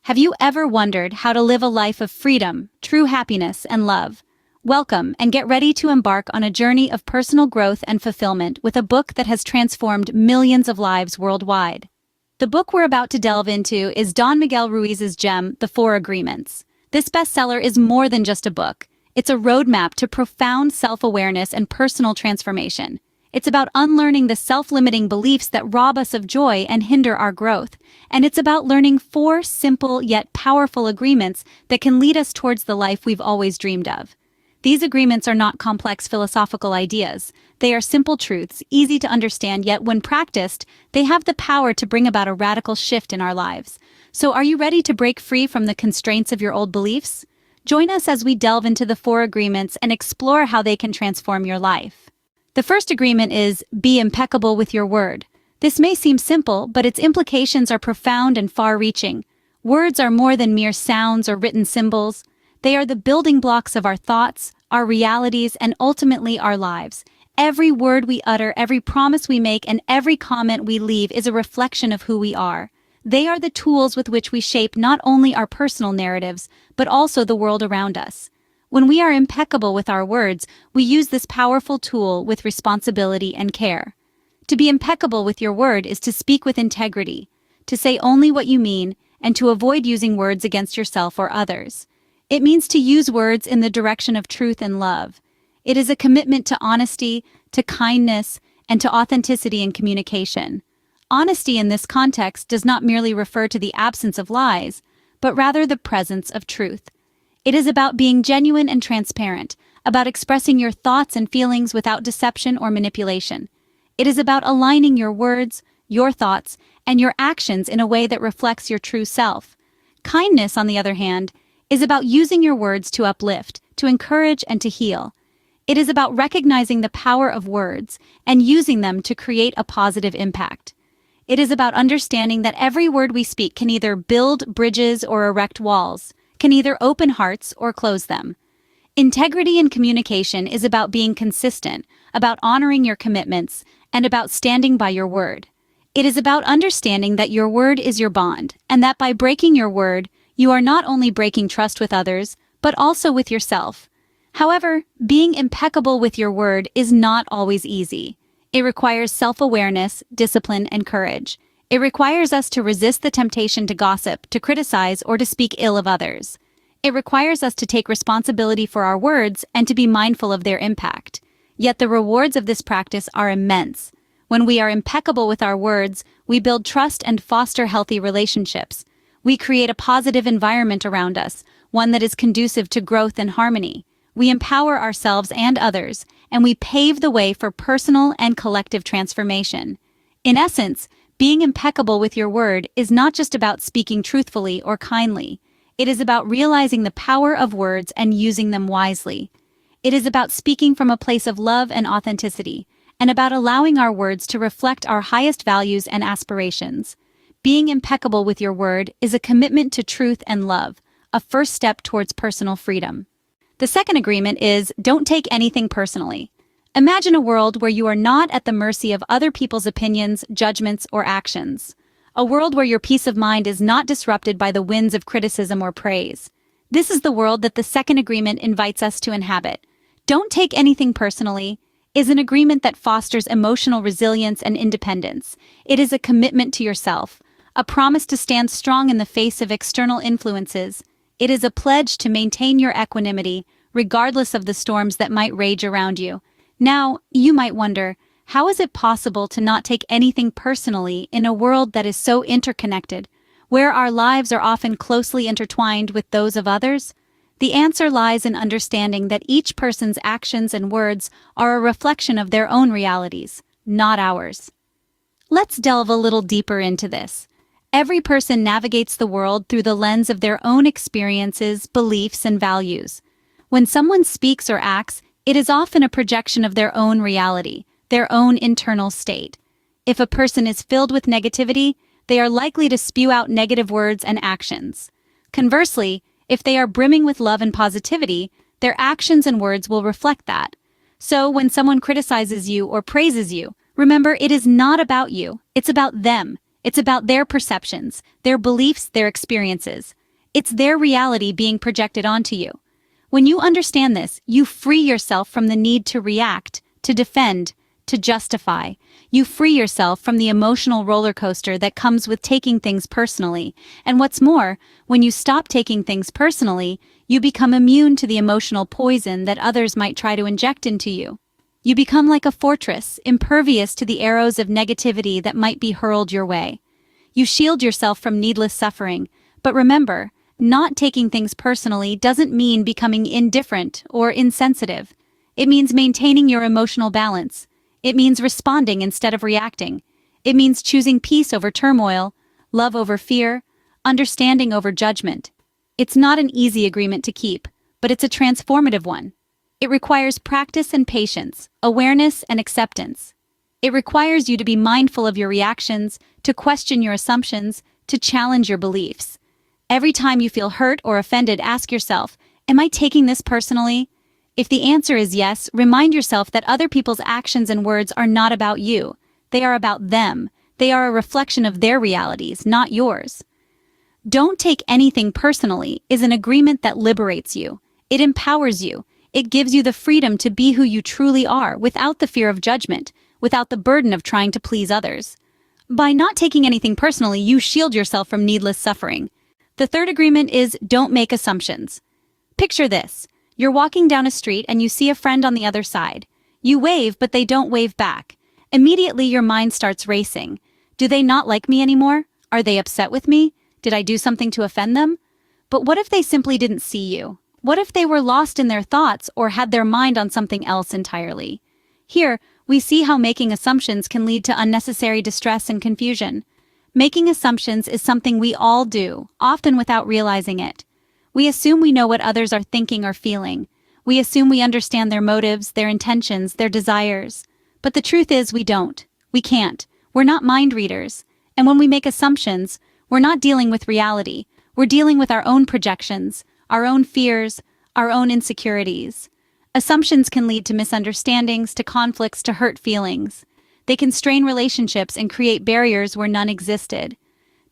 Have you ever wondered how to live a life of freedom, true happiness, and love? Welcome, and get ready to embark on a journey of personal growth and fulfillment with a book that has transformed millions of lives worldwide. The book we're about to delve into is Don Miguel Ruiz's gem, The Four Agreements. This bestseller is more than just a book. It's a roadmap to profound self-awareness and personal transformation. It's about unlearning the self-limiting beliefs that rob us of joy and hinder our growth. And it's about learning 4 simple yet powerful agreements that can lead us towards the life we've always dreamed of. These agreements are not complex philosophical ideas. They are simple truths, easy to understand, yet when practiced, they have the power to bring about a radical shift in our lives. So are you ready to break free from the constraints of your old beliefs? Join us as we delve into the 4 agreements and explore how they can transform your life. The first agreement is, be impeccable with your word. This may seem simple, but its implications are profound and far-reaching. Words are more than mere sounds or written symbols. They are the building blocks of our thoughts, our realities, and ultimately our lives. Every word we utter, every promise we make, and every comment we leave is a reflection of who we are. They are the tools with which we shape not only our personal narratives, but also the world around us. When we are impeccable with our words, we use this powerful tool with responsibility and care. To be impeccable with your word is to speak with integrity, to say only what you mean, and to avoid using words against yourself or others. It means to use words in the direction of truth and love. It is a commitment to honesty, to kindness, and to authenticity in communication. Honesty in this context does not merely refer to the absence of lies, but rather the presence of truth. It is about being genuine and transparent, about expressing your thoughts and feelings without deception or manipulation. It is about aligning your words, your thoughts, and your actions in a way that reflects your true self. Kindness, on the other hand, is about using your words to uplift, to encourage, and to heal. It is about recognizing the power of words and using them to create a positive impact. It is about understanding that every word we speak can either build bridges or erect walls, can either open hearts or close them. Integrity in communication is about being consistent, about honoring your commitments, and about standing by your word. It is about understanding that your word is your bond, and that by breaking your word, you are not only breaking trust with others, but also with yourself. However, being impeccable with your word is not always easy. It requires self-awareness, discipline, and courage. It requires us to resist the temptation to gossip, to criticize, or to speak ill of others. It requires us to take responsibility for our words and to be mindful of their impact. Yet the rewards of this practice are immense. When we are impeccable with our words, we build trust and foster healthy relationships. We create a positive environment around us, one that is conducive to growth and harmony. We empower ourselves and others, and we pave the way for personal and collective transformation. In essence, being impeccable with your word is not just about speaking truthfully or kindly. It is about realizing the power of words and using them wisely. It is about speaking from a place of love and authenticity, and about allowing our words to reflect our highest values and aspirations. Being impeccable with your word is a commitment to truth and love, a first step towards personal freedom. The second agreement is, don't take anything personally. Imagine a world where you are not at the mercy of other people's opinions, judgments, or actions. A world where your peace of mind is not disrupted by the winds of criticism or praise. This is the world that the second agreement invites us to inhabit. Don't take anything personally is an agreement that fosters emotional resilience and independence. It is a commitment to yourself, a promise to stand strong in the face of external influences. It is a pledge to maintain your equanimity, regardless of the storms that might rage around you. Now, you might wonder, how is it possible to not take anything personally in a world that is so interconnected, where our lives are often closely intertwined with those of others? The answer lies in understanding that each person's actions and words are a reflection of their own realities, not ours. Let's delve a little deeper into this. Every person navigates the world through the lens of their own experiences, beliefs, and values. When someone speaks or acts, it is often a projection of their own reality, their own internal state. If a person is filled with negativity, they are likely to spew out negative words and actions. Conversely, if they are brimming with love and positivity, their actions and words will reflect that. So when someone criticizes you or praises you, remember, it is not about you, it's about them. It's about their perceptions, their beliefs, their experiences. It's their reality being projected onto you. When you understand this, you free yourself from the need to react, to defend, to justify. You free yourself from the emotional roller coaster that comes with taking things personally. And what's more, when you stop taking things personally, you become immune to the emotional poison that others might try to inject into you. You become like a fortress, impervious to the arrows of negativity that might be hurled your way. You shield yourself from needless suffering. But remember, not taking things personally doesn't mean becoming indifferent or insensitive. It means maintaining your emotional balance. It means responding instead of reacting. It means choosing peace over turmoil, love over fear, understanding over judgment. It's not an easy agreement to keep, but it's a transformative one. It requires practice and patience, awareness and acceptance. It requires you to be mindful of your reactions, to question your assumptions, to challenge your beliefs. Every time you feel hurt or offended, ask yourself, am I taking this personally? If the answer is yes, remind yourself that other people's actions and words are not about you. They are about them. They are a reflection of their realities, not yours. Don't take anything personally is an agreement that liberates you. It empowers you. It gives you the freedom to be who you truly are without the fear of judgment, without the burden of trying to please others. By not taking anything personally, you shield yourself from needless suffering. The third agreement is don't make assumptions. Picture this. You're walking down a street and you see a friend on the other side. You wave, but they don't wave back. Immediately your mind starts racing. Do they not like me anymore? Are they upset with me? Did I do something to offend them? But what if they simply didn't see you? What if they were lost in their thoughts or had their mind on something else entirely? Here, we see how making assumptions can lead to unnecessary distress and confusion. Making assumptions is something we all do, often without realizing it. We assume we know what others are thinking or feeling. We assume we understand their motives, their intentions, their desires. But the truth is we don't. We can't. We're not mind readers. And when we make assumptions, we're not dealing with reality. We're dealing with our own projections, our own fears, our own insecurities. Assumptions can lead to misunderstandings, to conflicts, to hurt feelings. They can strain relationships and create barriers where none existed.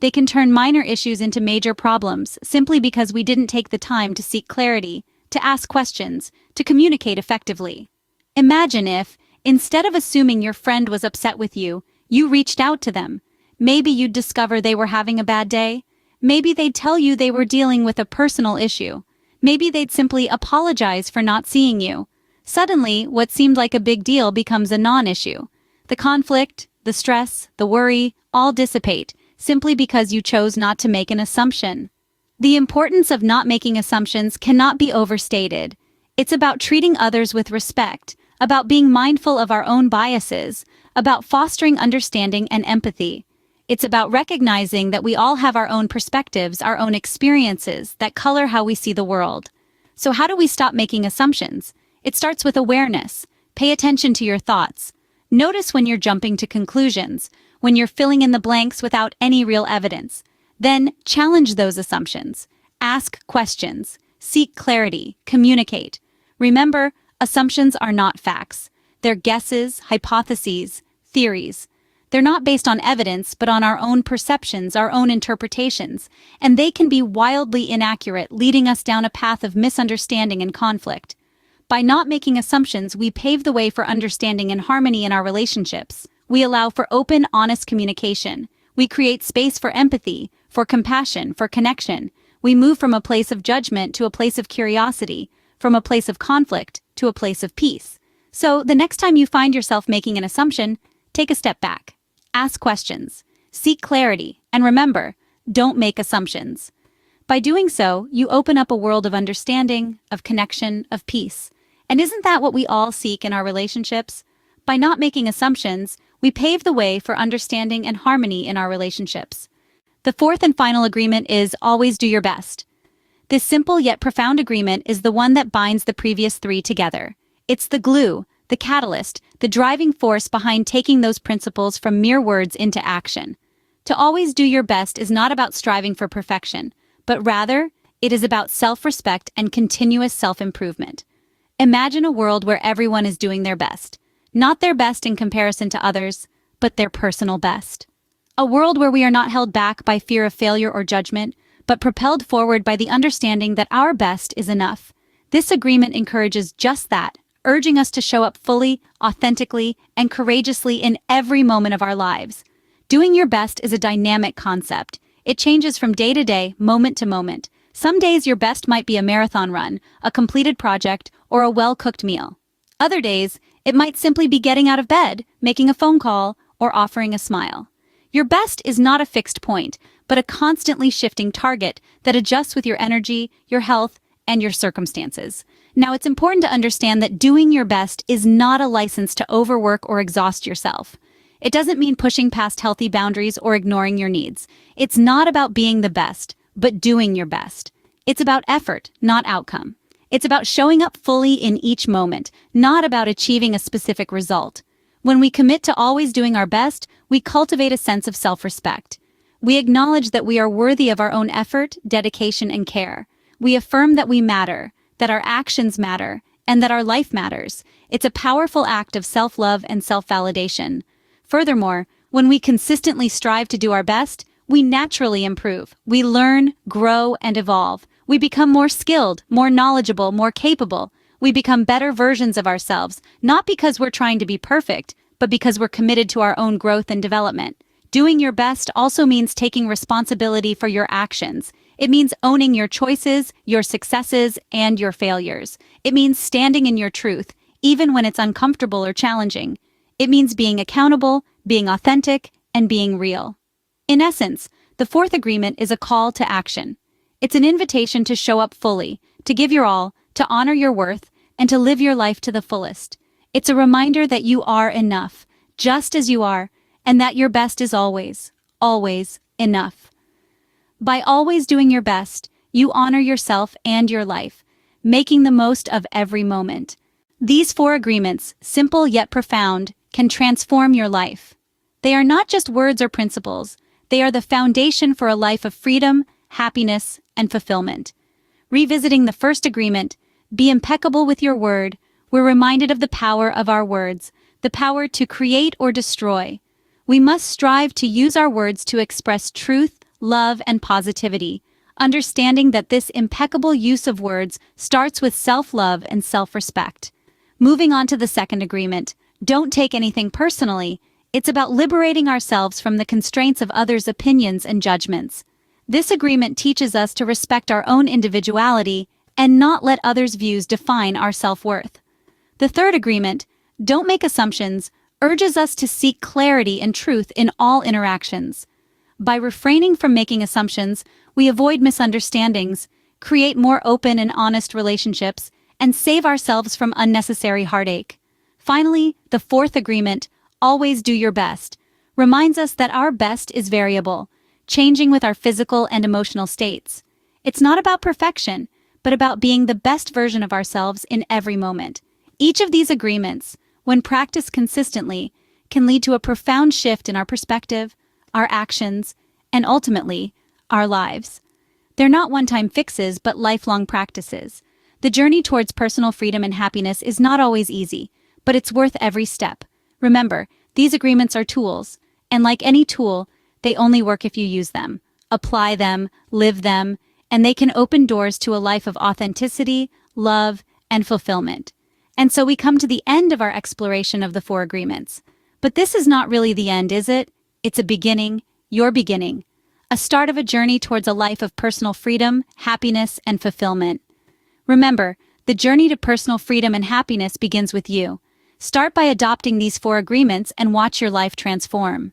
They can turn minor issues into major problems simply because we didn't take the time to seek clarity, to ask questions, to communicate effectively. Imagine if, instead of assuming your friend was upset with you, you reached out to them. Maybe you'd discover they were having a bad day. Maybe they'd tell you they were dealing with a personal issue. Maybe they'd simply apologize for not seeing you. Suddenly, what seemed like a big deal becomes a non-issue. The conflict, the stress, the worry, all dissipate, simply because you chose not to make an assumption. The importance of not making assumptions cannot be overstated. It's about treating others with respect, about being mindful of our own biases, about fostering understanding and empathy. It's about recognizing that we all have our own perspectives, our own experiences that color how we see the world. So how do we stop making assumptions? It starts with awareness. Pay attention to your thoughts. Notice when you're jumping to conclusions, when you're filling in the blanks without any real evidence. Then challenge those assumptions. Ask questions. Seek clarity. Communicate. Remember, assumptions are not facts. They're guesses, hypotheses, theories. They're not based on evidence, but on our own perceptions, our own interpretations, and they can be wildly inaccurate, leading us down a path of misunderstanding and conflict. By not making assumptions, we pave the way for understanding and harmony in our relationships. We allow for open, honest communication. We create space for empathy, for compassion, for connection. We move from a place of judgment to a place of curiosity, from a place of conflict to a place of peace. So, the next time you find yourself making an assumption, take a step back. Ask questions, seek clarity, and remember, don't make assumptions. By doing so, you open up a world of understanding, of connection, of peace. And isn't that what we all seek in our relationships? By not making assumptions, we pave the way for understanding and harmony in our relationships. The fourth and final agreement is always do your best. This simple yet profound agreement is the one that binds the previous three together. It's the glue, the catalyst, the driving force behind taking those principles from mere words into action. To always do your best is not about striving for perfection, but rather, it is about self-respect and continuous self-improvement. Imagine a world where everyone is doing their best. Not their best in comparison to others, but their personal best. A world where we are not held back by fear of failure or judgment, but propelled forward by the understanding that our best is enough. This agreement encourages just that, urging us to show up fully, authentically, and courageously in every moment of our lives. Doing your best is a dynamic concept. It changes from day to day, moment to moment. Some days your best might be a marathon run, a completed project, or a well-cooked meal. Other days, it might simply be getting out of bed, making a phone call, or offering a smile. Your best is not a fixed point, but a constantly shifting target that adjusts with your energy, your health, and your circumstances. Now, it's important to understand that doing your best is not a license to overwork or exhaust yourself. It doesn't mean pushing past healthy boundaries or ignoring your needs. It's not about being the best, but doing your best. It's about effort, not outcome. It's about showing up fully in each moment, not about achieving a specific result. When we commit to always doing our best, we cultivate a sense of self-respect. We acknowledge that we are worthy of our own effort, dedication, and care. We affirm that we matter, that our actions matter, and that our life matters. It's a powerful act of self-love and self-validation. Furthermore, when we consistently strive to do our best, we naturally improve. We learn, grow, and evolve. We become more skilled, more knowledgeable, more capable. We become better versions of ourselves, not because we're trying to be perfect, but because we're committed to our own growth and development. Doing your best also means taking responsibility for your actions. It means owning your choices, your successes, and your failures. It means standing in your truth, even when it's uncomfortable or challenging. It means being accountable, being authentic, and being real. In essence, the fourth agreement is a call to action. It's an invitation to show up fully, to give your all, to honor your worth, and to live your life to the fullest. It's a reminder that you are enough, just as you are, and that your best is always, always enough. By always doing your best, you honor yourself and your life, making the most of every moment. These four agreements, simple yet profound, can transform your life. They are not just words or principles, they are the foundation for a life of freedom, happiness, and fulfillment. Revisiting the first agreement, be impeccable with your word, we're reminded of the power of our words, the power to create or destroy. We must strive to use our words to express truth, love, and positivity, understanding that this impeccable use of words starts with self-love and self-respect. Moving on to the second agreement, don't take anything personally. It's about liberating ourselves from the constraints of others' opinions and judgments. This agreement teaches us to respect our own individuality and not let others' views define our self-worth. The third agreement, don't make assumptions, urges us to seek clarity and truth in all interactions. By refraining from making assumptions, we avoid misunderstandings, create more open and honest relationships, and save ourselves from unnecessary heartache. Finally, the fourth agreement, always do your best, reminds us that our best is variable, changing with our physical and emotional states. It's not about perfection, but about being the best version of ourselves in every moment. Each of these agreements, when practiced consistently, can lead to a profound shift in our perspective, our actions, and ultimately, our lives. They're not one-time fixes, but lifelong practices. The journey towards personal freedom and happiness is not always easy, but it's worth every step. Remember, these agreements are tools, and like any tool, they only work if you use them, apply them, live them, and they can open doors to a life of authenticity, love, and fulfillment. And so we come to the end of our exploration of the four agreements. But this is not really the end, is it? It's a beginning, your beginning, a start of a journey towards a life of personal freedom, happiness, and fulfillment. Remember, the journey to personal freedom and happiness begins with you. Start by adopting these four agreements and watch your life transform.